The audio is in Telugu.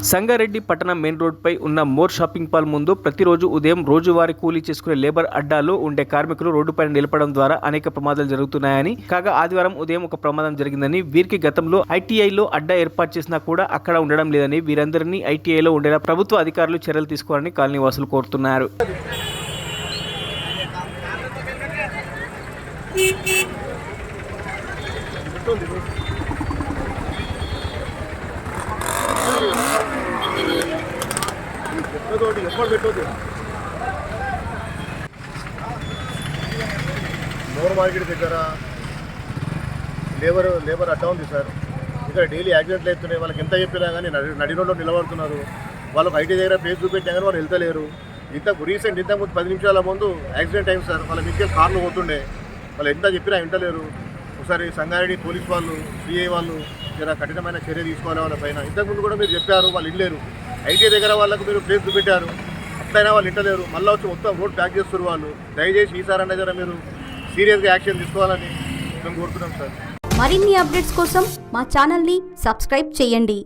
సంగారెడ్డి పట్టణం మెయిన్ రోడ్పై ఉన్న మోర్ షాపింగ్ మాల్ ముందు ప్రతిరోజు ఉదయం రోజువారీ కూలీ చేసుకునే లేబర్ అడ్డాలో ఉండే కార్మికులు రోడ్డుపైన నిలపడం ద్వారా అనేక ప్రమాదాలు జరుగుతున్నాయని, కాగా ఆదివారం ఉదయం ఒక ప్రమాదం జరిగిందని, వీరికి గతంలో ఐటీఐలో అడ్డా ఏర్పాటు చేసినా కూడా అక్కడ ఉండడం లేదని, వీరందరినీ ఐటీఐలో ఉండేలా ప్రభుత్వ అధికారులు చర్యలు తీసుకోవాలని కాలనీ వాసులు కోరుతున్నారు. మోర్ మార్కెట్ దగ్గర లేబర్ అడ్డా ఉంది సార్. ఇక్కడ డైలీ యాక్సిడెంట్లు అవుతున్నాయి. వాళ్ళకి ఎంత చెప్పినా కానీ నడి రోడ్లో నిలబడుతున్నారు. వాళ్ళకి ఐటీ దగ్గర ప్లేస్ చూపెట్టినా కానీ వాళ్ళు వెళ్తలేరు. ఇంతకుముందు 10 నిమిషాల ముందు యాక్సిడెంట్ అయింది సార్. వాళ్ళ మిక్కే కార్లు పోతుండే. వాళ్ళు ఎంత చెప్పినా వింటలేరు. ఒకసారి సంగారెడ్డి పోలీస్ వాళ్ళు, సిఐ వాళ్ళు జర కఠినమైన చర్య తీసుకోవాలి వాళ్ళ పైన. ఇంతకుముందు కూడా మీరు చెప్పారు, వాళ్ళు ఇల్లేరు. ఐటీ దగ్గర వాళ్ళకు మీరు ప్లేస్ చూపెట్టారు, అట్లయినా వాళ్ళు ఇంటలేరు. మళ్ళీ వచ్చి మొత్తం రోడ్ ప్యాక్ చేస్తారు వాళ్ళు. దయచేసి ఈసారి అన్న దగ్గర మీరు సీరియస్గా యాక్షన్ తీసుకోవాలని మేము కోరుతున్నాం సార్. మరిన్ని అప్డేట్స్ కోసం మా ఛానల్ని సబ్స్క్రైబ్ చేయండి.